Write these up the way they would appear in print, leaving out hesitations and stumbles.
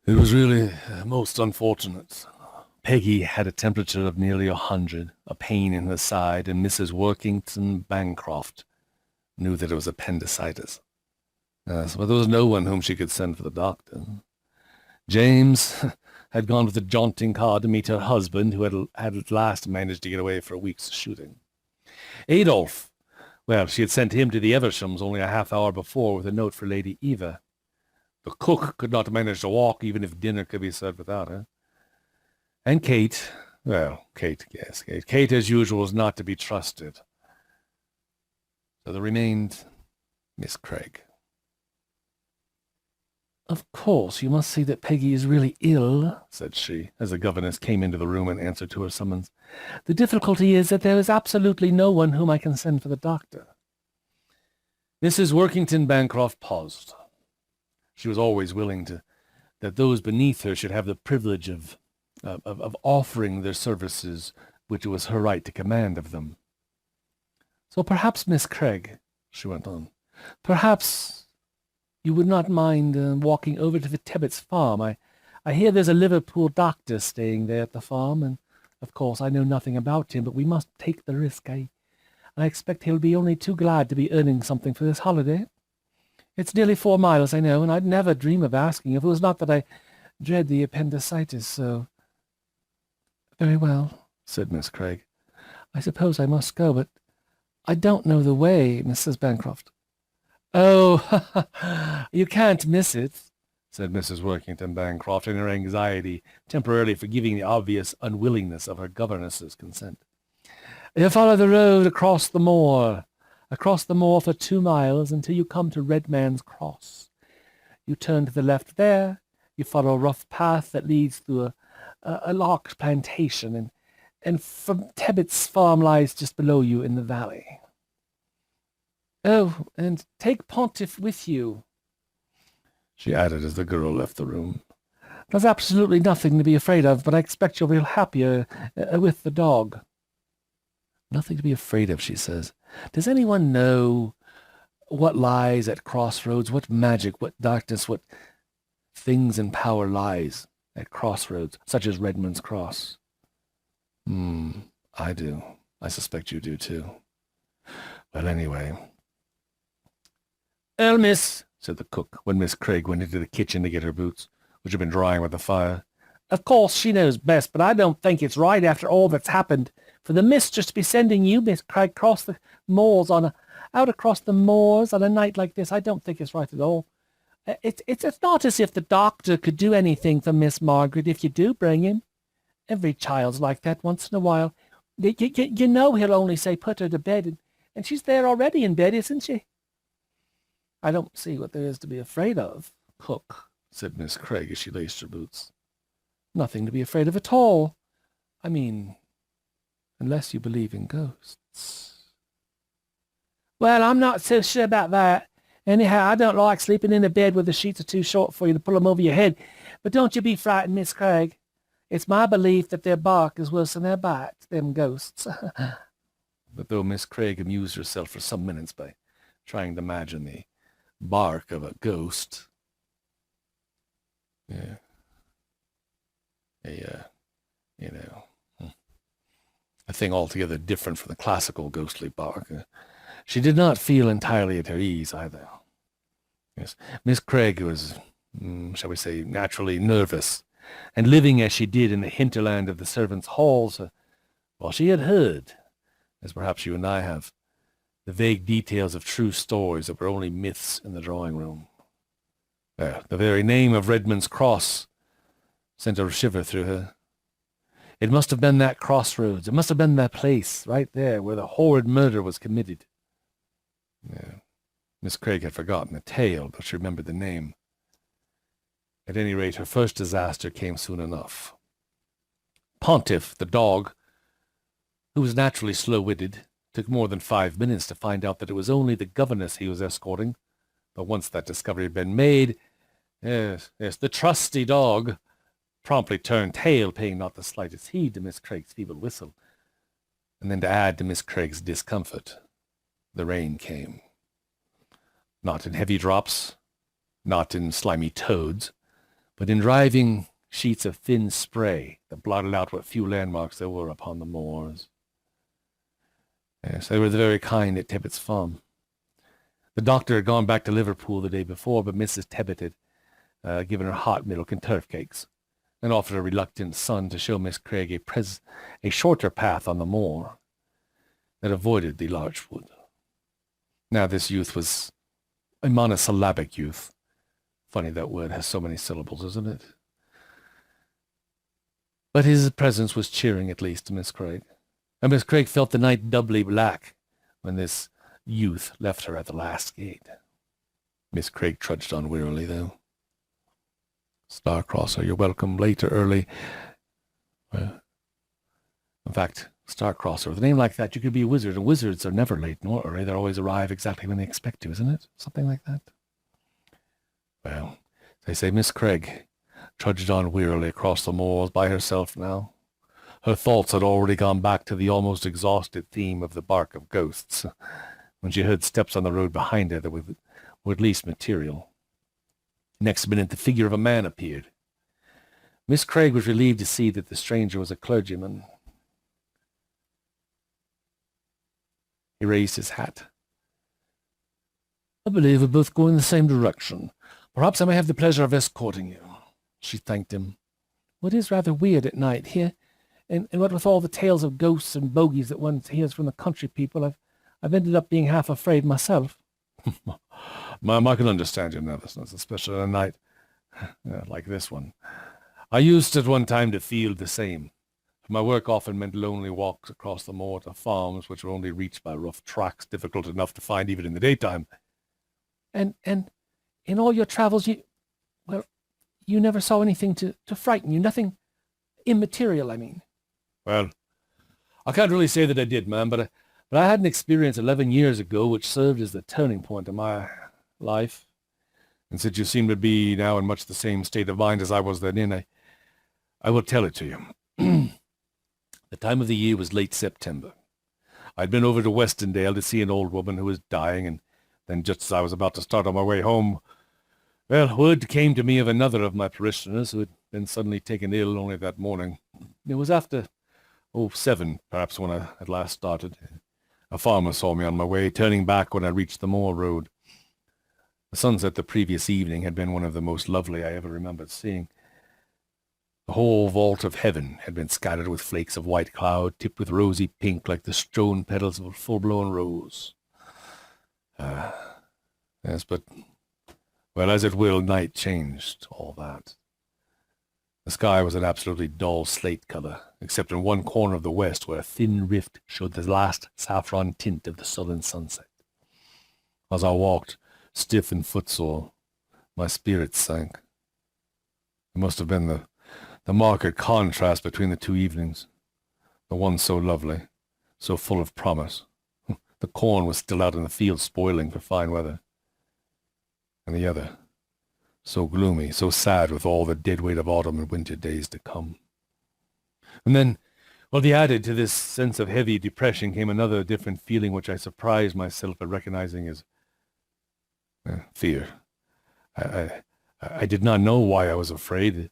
It was really most unfortunate. Peggy had a temperature of nearly 100, a pain in her side, and Mrs. Workington Bancroft knew that it was appendicitis. Yes, but there was no one whom she could send for the doctor. James had gone with a jaunting car to meet her husband, who had at last managed to get away for a week's shooting. Adolphe, well, she had sent him to the Evershams only a half hour before with a note for Lady Eva. The cook could not manage to walk, even if dinner could be served without her. And Kate, Kate, as usual, was not to be trusted. So there remained Miss Craig. "Of course, you must see that Peggy is really ill," said she, as the governess came into the room in answer to her summons. "The difficulty is that there is absolutely no one whom I can send for the doctor." Mrs. Workington Bancroft paused. She was always willing that those beneath her should have the privilege of offering their services, which it was her right to command of them. "So perhaps, Miss Craig," she went on, "perhaps you would not mind walking over to the Tebbets' farm. I hear there's a Liverpool doctor staying there at the farm, and of course I know nothing about him, but we must take the risk. I expect he'll be only too glad to be earning something for this holiday. It's nearly 4 miles, I know, and I'd never dream of asking if it was not that I dread the appendicitis so." "Very well," said Miss Craig. "I suppose I must go, but I don't know the way, Mrs. Bancroft." "Oh, you can't miss it," said Mrs. Workington Bancroft, in her anxiety temporarily forgiving the obvious unwillingness of her governess's consent. "You follow the road across the moor for 2 miles until you come to Red Man's Cross. You turn to the left there, you follow a rough path that leads through a larch plantation, and from Tebbets' farm lies just below you in the valley. Oh, and take Pontiff with you," she added as the girl left the room. "There's absolutely nothing to be afraid of, but I expect you'll be happier with the dog." "Nothing to be afraid of," she says. "Does anyone know what lies at crossroads? What magic, what darkness, what things and power lies at crossroads, such as Redmond's Cross?" I do. I suspect you do, too. Well, anyway." "Well, miss," said the cook, when Miss Craig went into the kitchen to get her boots, which had been drying by the fire, "of course she knows best, but I don't think it's right after all that's happened for the mistress to be sending you, Miss Craig, across the moors on a night like this. I don't think it's right at all. It's not as if the doctor could do anything for Miss Margaret if you do bring him. Every child's like that once in a while. You know he'll only say put her to bed, and she's there already in bed, isn't she?" "I don't see what there is to be afraid of, cook," said Miss Craig as she laced her boots. "Nothing to be afraid of at all. I mean, unless you believe in ghosts." "Well, I'm not so sure about that. Anyhow, I don't like sleeping in a bed where the sheets are too short for you to pull them over your head. But don't you be frightened, Miss Craig. It's my belief that their bark is worse than their bite, them ghosts." But though Miss Craig amused herself for some minutes by trying to imagine the bark of a ghost, a thing altogether different from the classical ghostly bark, she did not feel entirely at her ease either. Yes, Miss Craig was, shall we say, naturally nervous, and living as she did in the hinterland of the servants' halls, while she had heard, as perhaps you and I have, the vague details of true stories that were only myths in the drawing-room. The very name of Redmond's Cross sent a shiver through her. It must have been that crossroads. It must have been that place right there where the horrid murder was committed. Miss Craig had forgotten the tale, but she remembered the name. At any rate, her first disaster came soon enough. Pontiff, the dog, who was naturally slow-witted, took more than 5 minutes to find out that it was only the governess he was escorting. But once that discovery had been made, the trusty dog promptly turned tail, paying not the slightest heed to Miss Craig's feeble whistle. And then to add to Miss Craig's discomfort, the rain came. Not in heavy drops, not in slimy toads, but in driving sheets of thin spray that blotted out what few landmarks there were upon the moors. Yes, they were the very kind at Tebbett's farm. The doctor had gone back to Liverpool the day before, but Mrs. Tebbett had given her hot milk and turf cakes, and offered a reluctant son to show Miss Craig a shorter path on the moor that avoided the larch wood. Now this youth was a monosyllabic youth. Funny that word has so many syllables, isn't it? But his presence was cheering, at least, to Miss Craig. And Miss Craig felt the night doubly black when this youth left her at the last gate. Miss Craig trudged on wearily, though. Starcrosser, you're welcome, late or early. In fact, Starcrosser, with a name like that, you could be a wizard, and wizards are never late nor early. They always arrive exactly when they expect to, isn't it? Something like that. Well, they say Miss Craig trudged on wearily across the moors by herself now. Her thoughts had already gone back to the almost exhausted theme of the bark of ghosts, when she heard steps on the road behind her that were at least material. Next minute, the figure of a man appeared. Miss Craig was relieved to see that the stranger was a clergyman. He raised his hat. I believe we're both going in the same direction. Perhaps I may have the pleasure of escorting you. She thanked him. Well, it is rather weird at night here, and what with all the tales of ghosts and bogies that one hears from the country people, I've ended up being half afraid myself. Ma'am, I can understand your nervousness, especially on a night like this one. I used at one time to feel the same. My work often meant lonely walks across the moor to farms which were only reached by rough tracks, difficult enough to find even in the daytime. And in all your travels, you never saw anything to frighten you, nothing immaterial, I mean. Well, I can't really say that I did, ma'am, but I had an experience 11 years ago which served as the turning point of my life. And since you seem to be now in much the same state of mind as I was then in, I will tell it to you. The time of the year was late September. I'd been over to Westendale to see an old woman who was dying, and then just as I was about to start on my way home, well, word came to me of another of my parishioners who had been suddenly taken ill only that morning. It was after, 7, perhaps, when I at last started. A farmer saw me on my way, turning back when I reached the moor road. The sunset the previous evening had been one of the most lovely I ever remembered seeing. The whole vault of heaven had been scattered with flakes of white cloud, tipped with rosy pink like the strown petals of a full-blown rose. Yes, but, well, as it will, night changed all that. The sky was an absolutely dull slate color, except in one corner of the west where a thin rift showed the last saffron tint of the southern sunset. As I walked, stiff and footsore, my spirits sank. It must have been the marked contrast between the two evenings. The one so lovely, so full of promise. The corn was still out in the fields spoiling for fine weather. And the other, so gloomy, so sad with all the dead weight of autumn and winter days to come. And then, added to this sense of heavy depression came another different feeling which I surprised myself at recognizing as fear. I did not know why I was afraid.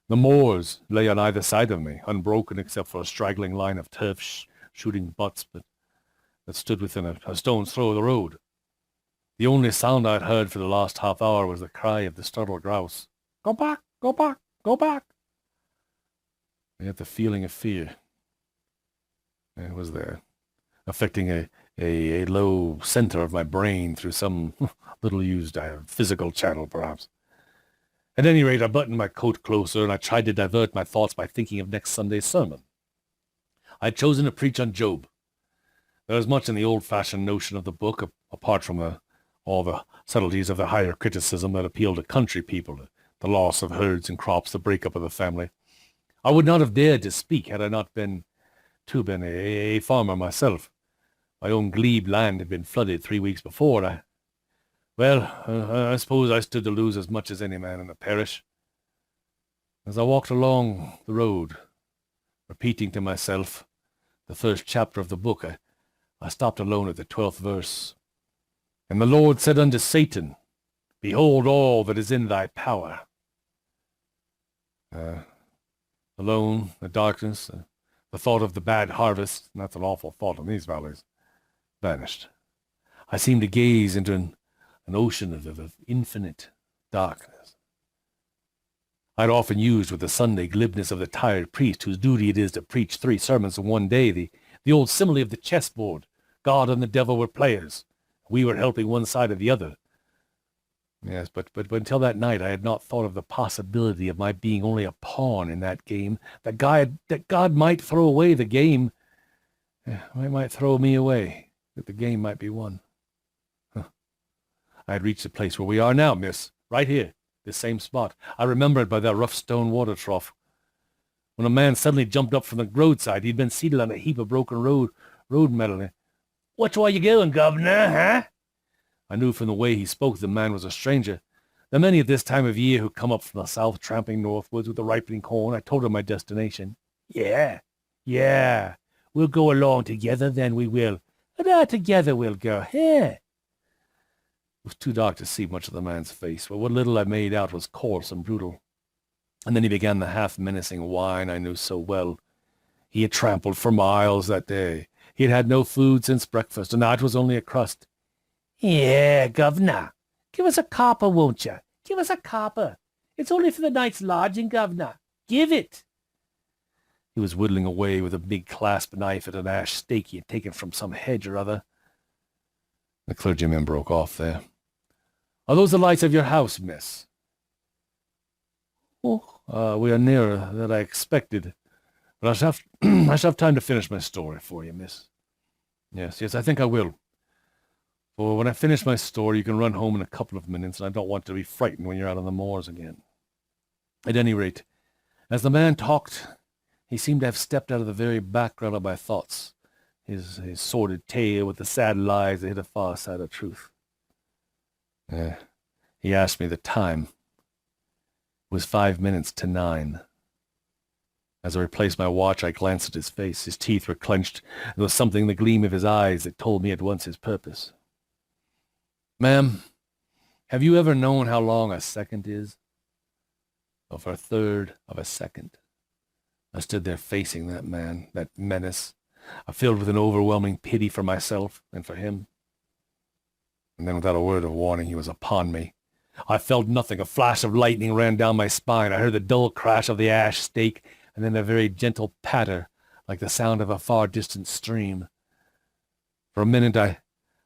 The moors lay on either side of me, unbroken except for a straggling line of turf shooting butts that stood within a stone's throw of the road. The only sound I had heard for the last half hour was the cry of the startled grouse. Go back, go back, go back. And yet the feeling of fear, it was there, affecting a low center of my brain through some little-used physical channel, perhaps. At any rate, I buttoned my coat closer, and I tried to divert my thoughts by thinking of next Sunday's sermon. I had chosen to preach on Job. There was much in the old-fashioned notion of the book, apart from all the subtleties of the higher criticism that appealed to country people, the loss of herds and crops, the breakup of the family. I would not have dared to speak had I not been a farmer myself. My own glebe land had been flooded 3 weeks before. I suppose I stood to lose as much as any man in the parish. As I walked along the road, repeating to myself the first chapter of the book, I stopped alone at the 12th verse. And the Lord said unto Satan, Behold all that is in thy power, Alone, the darkness, the thought of the bad harvest, and that's an awful thought in these valleys, vanished. I seemed to gaze into an ocean of infinite darkness. I'd often used with the Sunday glibness of the tired priest whose duty it is to preach 3 sermons in one day, the old simile of the chessboard. God and the devil were players. We were helping one side or the other. Yes, but until that night I had not thought of the possibility of my being only a pawn in that game, that God might throw away the game. He might throw me away, that the game might be won. I had reached the place where we are now, miss, right here, this same spot. I remember it by that rough stone water trough. When a man suddenly jumped up from the roadside, he'd been seated on a heap of broken road metal. "Which way you going, governor, huh?" I knew from the way he spoke the man was a stranger. The many at this time of year who come up from the south tramping northwards with the ripening corn, I told him my destination. Yeah, we'll go along together then, we will. And together we'll go, yeah. It was too dark to see much of the man's face, but what little I made out was coarse and brutal. And then he began the half-menacing whine I knew so well. He had trampled for miles that day. He had had no food since breakfast, and now it was only a crust. "Yeah, governor, give us a copper, won't you? Give us a copper. It's only for the night's lodging, governor. Give it." He was whittling away with a big clasp knife at an ash stake he had taken from some hedge or other. The clergyman broke off there. "Are those the lights of your house, miss?" "Oh, we are nearer than I expected. But I shall have time to finish my story for you, miss." Yes, I think I will. For when I finish my story, you can run home in a couple of minutes, and I don't want to be frightened when you're out on the moors again. At any rate, as the man talked, he seemed to have stepped out of the very background of my thoughts, his sordid tale with the sad lies that hid a far side of truth. He asked me the time. It was 5 minutes to 9. As I replaced my watch, I glanced at his face. His teeth were clenched. There was something in the gleam of his eyes that told me at once his purpose. "Ma'am, have you ever known how long a second is?" Of a third of a second. I stood there facing that man, that menace, filled with an overwhelming pity for myself and for him. And then without a word of warning, he was upon me. I felt nothing. A flash of lightning ran down my spine. I heard the dull crash of the ash stake, and then a very gentle patter, like the sound of a far-distant stream. For a minute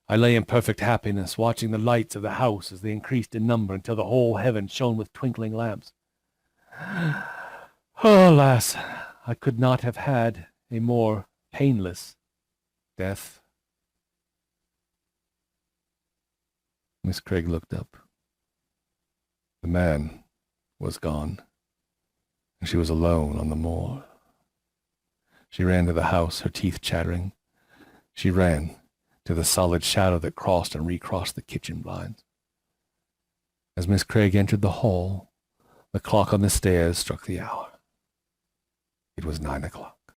I lay in perfect happiness, watching the lights of the house as they increased in number until the whole heaven shone with twinkling lamps. Oh, alas, I could not have had a more painless death. Miss Craig looked up. The man was gone, and she was alone on the moor. She ran to the house, her teeth chattering. She ran to the solid shadow that crossed and recrossed the kitchen blinds. As Miss Craig entered the hall, the clock on the stairs struck the hour. It was 9 o'clock.